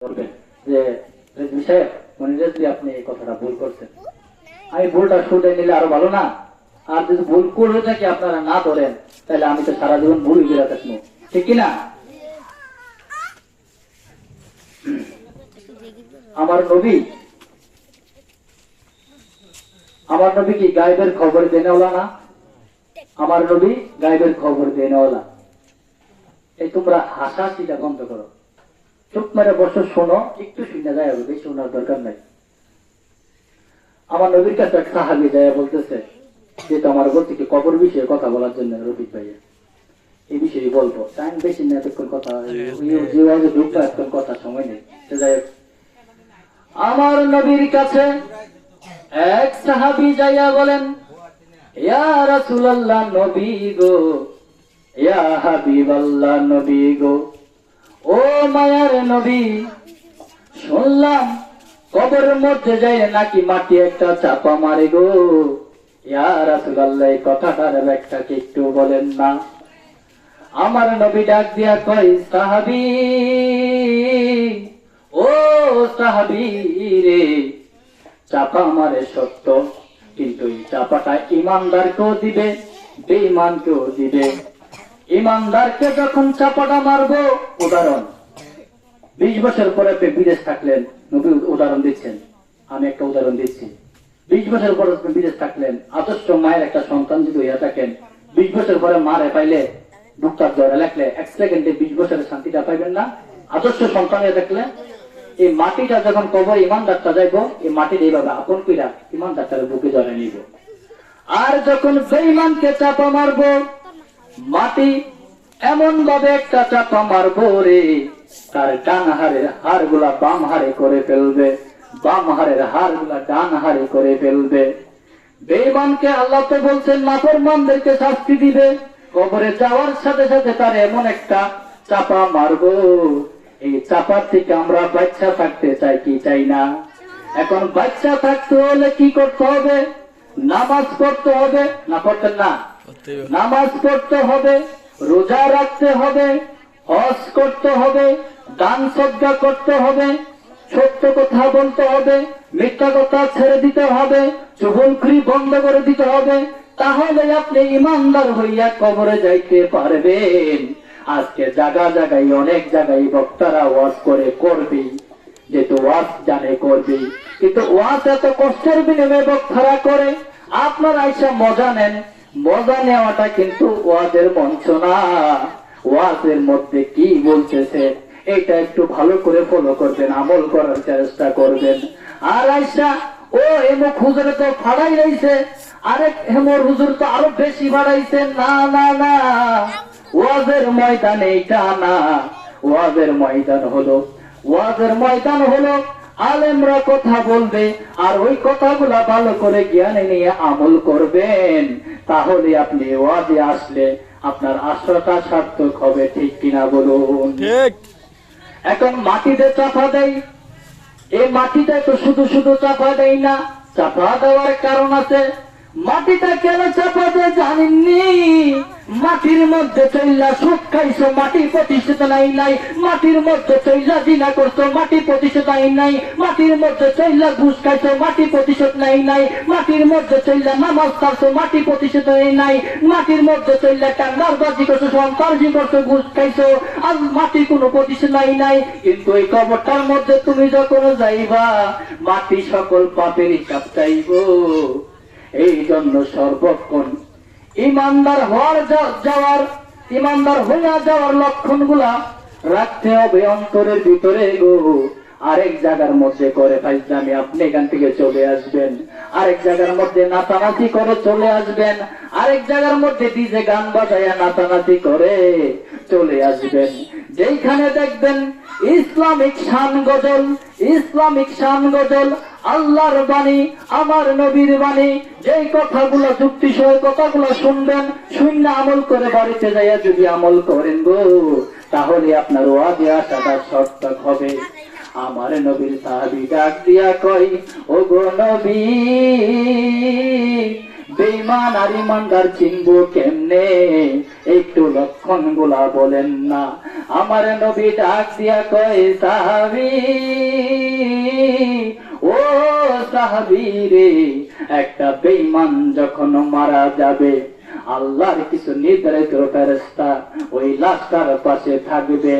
করবেন যে রেজভি সাহেব, মনে রেজভি আপনি এই কথাটা ভুল করছেন, আমি ভুলটা শুধরে নিলে আরো ভালো না? আর যদি ভুল করে থাকি আপনারা না ধরেন, তাহলে আমি তো সারা জীবন ভুল বেড়ে থাকবো, ঠিক কিনা? আমার নবী কি গায়েবের খবর দেনেওয়ালা না? আমার নবী গায়েবের খবর দেনেওয়ালা। এই তোমরা হাসাহাসিটা বন্ধ করো, চুপ মেরে বসে শোনো, একটু শুনে যায়, বেশি শোনার দরকার নাই। আমার নবীর কাছে এক সাহাবী যায় বলতেছে, যেহেতু আমার বলতে কি কবর বিষয়ে কথা বলার জন্য রফিক ভাইয়া এই বিষয়ে বলবো, টাইম বেশি না, এতক্ষণ কথা ঢুকবো, এতক্ষণ কথা সময় নেই। আমার নবীর কাছে এক সাহাবী যাইয়া বলেন, ইয়া রাসূলুল্লাহ, নবী গো, ইয়া হাবিবাল্লাহ, নবী গো, ও মায়ার নবী, শুনলাম কবরের মধ্যে যায় নাকি মাটি একটা চাপা মারে গো। ইয়া রাসূলুল্লাহ, এই কথাটার ব্যাখ্যা কি একটু বলেন না? আমার নবী ডাক দিয়া কয়, সাহাবী, ও সাহাবী রে, চাপা মারে সত্য, কিন্তু এই চাপাটা ইমানদারকেও দিবে, বেঈমানকেও দিবে। ইমানদারকে যখন চাপাটা মারবো, উদাহরণ 20 বছর পরে আপনি বিদেশ থাকলেন, নবী উদাহরণ দিচ্ছেন, আমি একটা উদাহরণ দিচ্ছি। 20 বছর পরে আপনি বিদেশ থাকলেন, আদর্শ মায়ের একটা সন্তান যদি হইয়া থাকেন, 20 বছর পরে মারে পাইলে ডুক্তার জয়রা লেখলে 1 সেকেন্ডে 20 বছরের শান্তিটা পাইবেন না? আদর্শ সন্তান হয়ে থাকলে এই মাটিটা যখন কবর ইমানদারটা যাইব, এই মাটির এইভাবে আপন কইরা ইমানদারটার বুকে জড়াই নিব। আর যখন বেঈমানকে চাপা মারবো, মাটি এমন ভাবে একটা চাপা মারবো রে, তার ডান হাড়ের হাড় গুলা বাম হাড়ে করে ফেলবে, বাম হাড়ের হাড় গুলা ডান হাড়ে করে ফেলবে। বেঈমানকে আল্লাহ তো বলছেন নাফরমানদেরকে শাস্তি দিবে, কবরে যাওয়ার সাথে সাথে তার এমন একটা চাপা মারবো, এই চাপার থেকে আমরা বাচ্চা থাকতে চাই কি চাই না? এখন বাচ্চা থাকতে হলে কি করতে হবে? নামাজ পড়তে হবে, না পড়তেন না? নামাজ পড়তে হবে, রোজা রাখতে হবে, হজ করতে হবে, দান সদকা করতে হবে, সত্য কথা বলতে হবে, মিথ্যা কথা ছেড়ে দিতে হবে, চুগলখড়ি বন্ধ করে দিতে হবে, তাহলে আপনি ইমানদার হইয়া কবরে যাইতে পারবেন। আজকে জায়গা জায়গায় অনেক জায়গায় বক্তারা ওয়াজ করে করবে, যেহেতু ওয়াজ জানে করবে, কিন্তু ওয়াজ এত কষ্টের বিনিময়ে বক্তারা করে, আপনারা এসে মজা নেন। মজা নেওয়াটা কিন্তু ওয়াজের মঞ্চ না। ওয়াজের মধ্যে কি বলতেছে এটা একটু ভালো করে ফলো করবেন, আমল করার চেষ্টা করবেন। আর আইসা ও এমক হুজুরে তো ফাড়াই রয়েছে, আরেক হেমর হুজুর তো আরো বেশি বাড়াইছে, না না না, ওয়াজের ময়দান এইটা না। ওয়াজের ময়দান হলো আলেমরা কথা বলবে, আর ওই কথাগুলা ভালো করে জ্ঞানে নিয়ে আমল করবেন, তাহলে আপনি ওয়াজে আসলে আপনার আশাটা সার্থক হবে, ঠিক কিনা বলুন? ঠিক। এখন মাটিতে চাপা দেয়, এই মাটিটা তো শুধু শুধু চাপা দেয় না, চাপা দেওয়ার কারণ আছে। মাটিটা কেন চাপা দেয় জানেননি? মাটির মধ্যে চইলা সুখ খাইছো, মাটি প্রতিষ্ঠিত নাই। মাটির মধ্যে চইলা জিনা করছো, মাটি প্রতিষ্ঠিত নাই। মাটির মধ্যে চইলা ঘুষ খাইছো, মাটি প্রতিষ্ঠিত নাই। মাটির মধ্যে চইলা নামাজ ছাড়ছো, মাটি প্রতিষ্ঠিত নাই। মাটির মধ্যে চইলা টাঙ্গারবাজি করছো, সন্ত্রাসী করছো, ঘুষ খাইছো, আর মাটি কোনো প্রতিষ্ঠিত নাই। কিন্তু এই কবরটার মধ্যে তুমি যখন যাইবা, মাটি সকল পাপের হিসাব চাইব। এই জন্য সর্বক্ষণ ইমানদার হইয়া যাওয়ার লক্ষণ গুলা রাখতে হবে অন্তরের ভিতরে গো। আরেক জায়গার মধ্যে করে ফাইজলামি আপনি এখান থেকে চলে আসবেন, আরেক জায়গার মধ্যে নাচানাচি করে চলে আসবেন, আরেক জায়গার মধ্যে ডিজে গান বাজায়া নাচানাচি করে চলে আসবেন। যেখানে দেখবেন ইসলামিক শান গজল, আল্লাহর বাণী, আমার নবীর বাণী, যেই কথাগুলো যুক্তিসহ কথাগুলো শুনবেন, শূন্য আমল করে বাড়িতে যাইয়া যদি আমল করেন গো, তাহলে আপনার ওয়াজে আসাটা সার্থক হবে। আমার নবীর সাহাবী ডাক দিয়া কয়, ও গো নবী, বেঈমান আর ইমানদার চিনবো কেমনে? একটু লক্ষণ গুলা বলেন না। আমার নবী ডাক দিয়া কয়, সাহাবী ও সাহাবী রে, একটা বেঈমান যখন মারা যাবে, আল্লাহর কিছু নির্ধারিত ফেরেশতা ওই লাশটার পাশে থাকবে।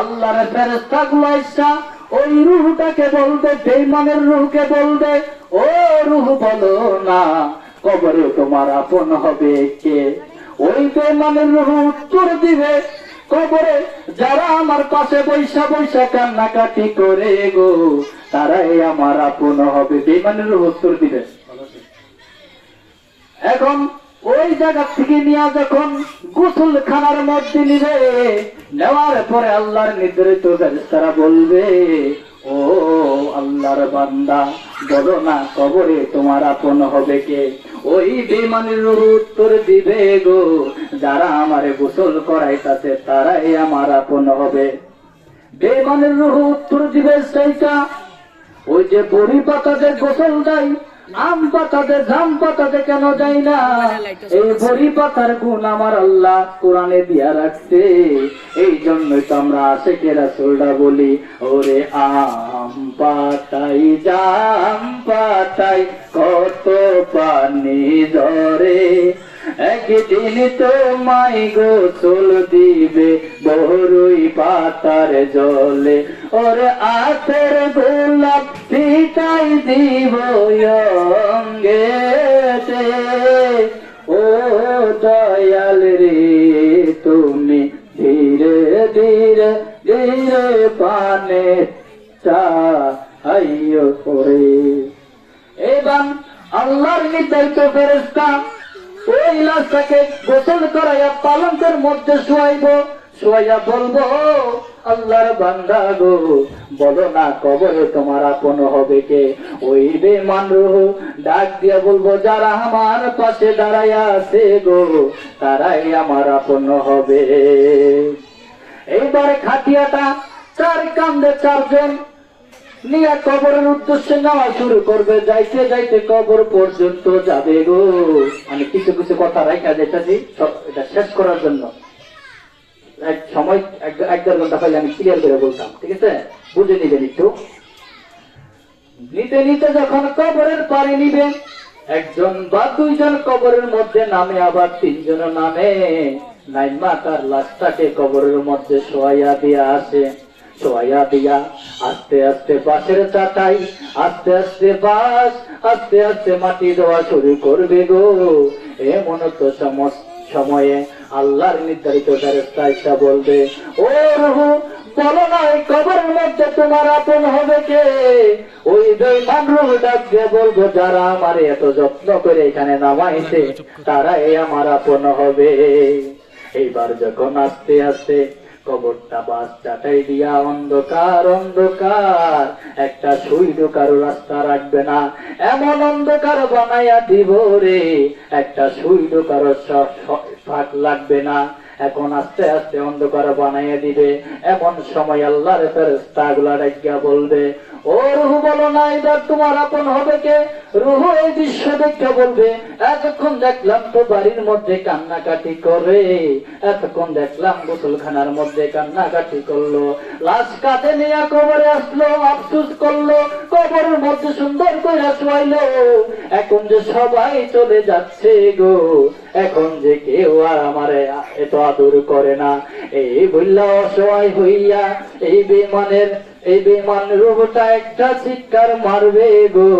আল্লাহর ফেরেশতা গুলো এসে ওই রূহটাকে বলবে, বেঈমানের রূহকে বলবে, ও রূহ বলো না, কবরে তোমার আপন হবে কে? ওই বেঈমানের রূহ উত্তর দিবে, কবরে যারা আমার পাশে বৈশা বৈশা কান্নাকাটি করে গো, তারাই আমার আপন হবে। বেঈমানের রূহ উত্তর দিবে। এখন ওই জায়গা থেকে নিয়ে যখন গোসল খানার মধ্যে নিবে, নেওয়ার পরে আল্লাহর নির্ধারিত ফেরেশতারা বলবে, ও আল্লাহর বান্দা, বলো না কবরে তোমার আপন হবে কে? ওই বেঈমানের রূহ উত্তর দিবে গো, যারা আমারে গোসল করাইতাছে তারাই আমার আপন হবে। বেঈমানের রূহ উত্তর দিবে সেইটা, ওই যে বড়ি পাতাতে গোসল দেয়, আম পাতাতে জাম পাতাতে কেন যায় না? এই বড়ি পাতার গুণ আমার আল্লাহ কোরআনে দিয়া রাখছে। এই জন্যই তো আমরা আশিকে রাসূলরা বলি, ওরে আম পাতাই জাম পাতাই কত পানি ঝরে, একদিন তোমায় গোসল দিবে বড়ই পাতার জলে, ওরে আতের গোলাপ ছিটাই দিব অঙ্গেতে, ও দয়াল রে তুমি ধীরে ধীরে ধীরে পানে চাইও করে। এবার আল্লাহর নির্ধারিত ফেরেশতা ওই লাশটাকে গোসল করাইয়া পালঙ্কের মধ্যে শোয়াইব, শোয়াইয়া বলবো, আল্লাহর বান্দা গো, বলো না কবরে তোমার আপন হবে কে? ওই বেঈমান রূহ ডাক দিয়া বলবো, যারা আমার পাশে দাঁড়াইয়া আছে গো, তারাই আমার আপন হবে। এইবারে খাটিয়াটা চার কান্দে চারজন নিয়ে কবরের উদ্দেশ্যে নেওয়া শুরু করবে। যাইতে যাইতে কবর পর্যন্ত যাবে গো। আমি কিছু কিছু কথা রাখা যেতেছি এটা শেষ করার জন্য, এক সময় এক দেড় ঘন্টা পাইলে আমি ক্লিয়ার করে বলতাম, ঠিক আছে? বুঝে নিবেন একটু। নিতে নিতে যখন কবরের পাড়ে নিবে, একজন বা দুইজন কবরের মধ্যে নামে, আবার তিনজন নামে, নাইমা তার লাশটাকে কবরের মধ্যে শোয়াইয়া দিয়া আসে। শোয়াইয়া দিয়া আস্তে আস্তে বাঁশের চাটাই, আস্তে আস্তে বাঁশ, আস্তে আস্তে মাটি দেওয়া শুরু করবে গো। এমন তো সময়ে আল্লাহর নির্ধারিত ফেরেশতা বলবে, ও রূহ বলো না এই কবরের মধ্যে তোমার আপন হবে কে? ওই বেঈমান রূহ ডাক দিয়ে বলবো, যারা আমার এত যত্ন করে এখানে নামাইছে তারাই আমার আপন হবে। এইবার যখন আস্তে আস্তে কবরটা বাস চাটাই দিয়া অন্ধকার অন্ধকার, একটা সুই ঢোকারও রাস্তা রাখবে না, এমন অন্ধকার বানাইয়া দিব রে, একটা সুই ঢোকারও ফাঁক লাগবে না। এখন আস্তে আস্তে অন্ধকার বানাইয়া দিবে। এমন সময় আল্লাহর ফেরেশতাগুলা ডাকিয়া বলবে, ও রূহ বলো না এবার তোমার আপন হবে কে? রূহ এই দৃশ্য দেখে বলবে, এতক্ষণ দেখলাম তো বাড়ির মধ্যে কান্নাকাটি করে, এতক্ষণ দেখলাম গোসলখানার মধ্যে কান্নাকাটি করলো, লাশ কাঁধে নিয়ে কবরে আসলো, আফসোস করলো, কবরের মধ্যে সুন্দর করে শোয়াইলো, এখন যে সবাই চলে যাচ্ছে গো, এখন যে কেউ আর আমার এত আদর করে না, এই বললা অসহায় হইয়া এই বেঈমান রূহটা একটা চিৎকার মারবে গো।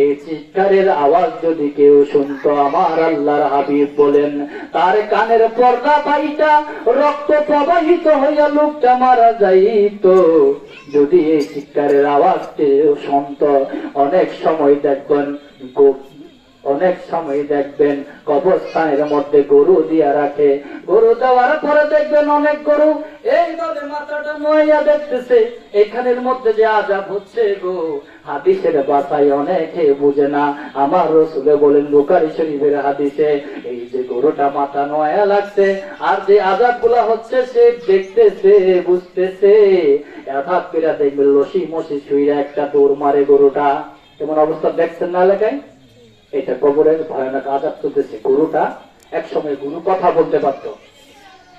এই চিৎকারের আওয়াজ যদি কেউ শুনতো, আমার আল্লাহর হাবিব বলেন, তার কানের পর্দা পাইটা রক্ত প্রবাহিত হইয়া লোকটা মারা যাইত। যদি এই চিৎকারের আওয়াজ কেউ শুনতো, অনেক সময় দেখবেন কবরস্থানের মধ্যে গরু দিয়া রাখে, গরু দেওয়ার পরে দেখবেন অনেক গরু এইভাবে মাথাটা নোয়া দেখতেছে, এখানের মধ্যে যে আযাব হচ্ছে গো, হাদিসের বাসায় অনেকে বুঝে না। আমার রাসূলে বলেন বুখারী শরীফের হাদিসে, এই যে গরুটা মাথা নোয়া লাগছে আর যে আযাব গুলা হচ্ছে, সে দেখতেছে বুঝতেছে, হঠাৎ করে দেখবেন লসি মসি শুইরা একটা দৌড় মারে গরুটা। এমন অবস্থা দেখছেন না এলাকায়? এটা কবরের ভয়ানক আযাব চলতেছে। গরুটা একসময় গরু কথা বলতে পারতো,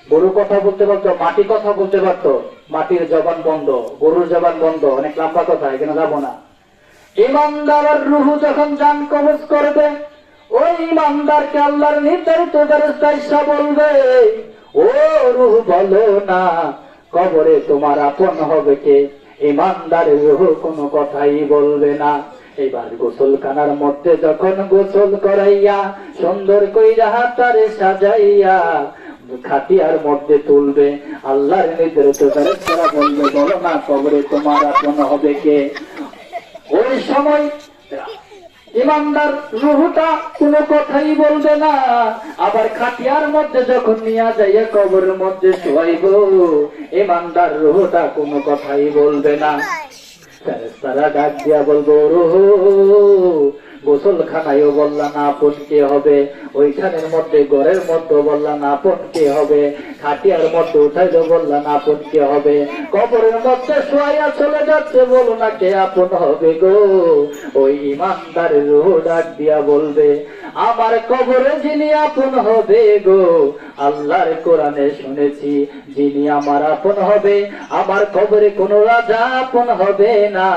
গরু কথা বলতে পারতো, মাটি কথা বলতে পারতো, মাটির জবান বন্ধ, গরুর জবান বন্ধ। অনেক লম্বা কথা, এখানে যাবো না। ইমানদারের রুহু যখন জান কবজ করবে, ওই ইমানদারকে আল্লাহর নির্ধারিত ফেরেশতা এসে বলবে, ও রুহ বলো না কবরে তোমার আপন হবে কে? ইমানদারের রুহ কোনো কথাই বলবে না। এবার গোসলখানার মধ্যে যখন গোসল করাইয়া সুন্দর কইরা হাতারে সাজাইয়া খাটিয়ার মধ্যে তুলবে, আল্লাহর নির্ধারিত ফেরেশতারা বলবে, বলো না কবরে তোমার আপন হবে কে? ওই সময় ইমানদার রুহটা কোনো কথাই বলবে না। আবার খাটিয়ার মধ্যে যখন নিয়ে যাইয়া কবরের মধ্যে শোয়াইব, ইমানদার রুহটা কোনো কথাই বলবে না। ফেরেশতারা ডাক দিয়া বলবো, রুহ গোসলখানায়ও বললা না আপন কে হবে, ওইখানের মধ্যে ঘরের মধ্যে বললা না আপন কে হবে, খাটিয়ার মধ্যে উঠাইলে বললা না আপন কে হবে, কবরের মধ্যে শোয়াইয়া চলে যাচ্ছে, বলো না কে আপন হবে গো? ওই ইমানদারের রূহ ডাক দিয়া বলবে, আমার কবরে যিনি আপন হবে গো, আল্লাহর কোরআনে শুনেছি যিনি আমার আপন হবে, আমার কবরে কোনো রাজা আপন হবে না,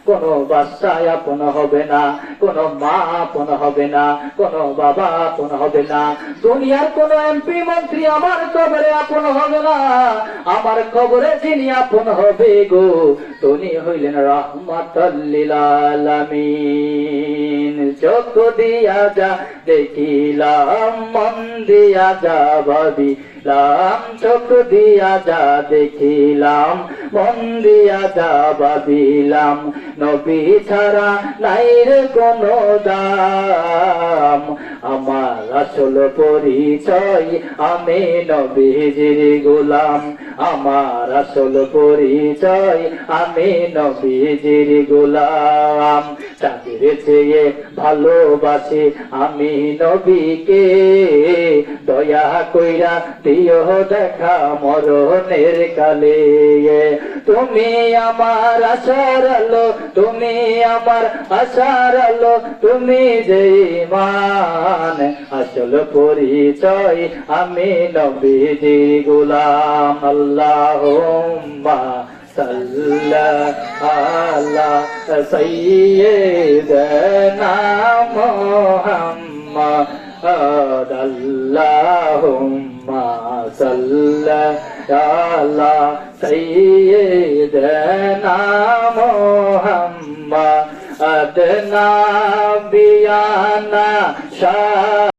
কোনো বাদশা আপন হবে না, কোনো মা আপন হবে না, কোনো বাবা আপন হবে না, দুনিয়ার কোনো এমপি মন্ত্রী আমার কবরে আপন হবে না। আমার কবরে যিনি আপন হবে গো, তিনি হইলেন রাহমাতাল লিল আলামিন। চোখ দিয়া যা দেখিলাম, মন দিয়া যা ভাবিলাম, চোখ দিয়া যা দেখিলাম, মন দিয়া যা ভাবিলাম, নবী ছাড়া নাই রে কোনো দাম, আমার আসল পরিচয় আমি নবীজির গোলাম, আমার আসল পরিচয় আমি নবীজির গোলাম। তাদের চেয়ে ভালোবাসি আমি নবীকে, দয়া কইরা দিও দেখা মরণের কালে। তুমি আমার আশার আলো, তুমি আমার আশার আলো, তুমি যে ঈমান, আসল পরিচয় আমি নবীজির গোলাম। আল্লাহুম্মা সাল্লি আলা সাইয়্যিদিনা মুহাম্মাদ, আল্লাহুম্মা সাল্লি আলা সাইয়্যিদিনা মুহাম্মাদ, আদনা বিয়ানা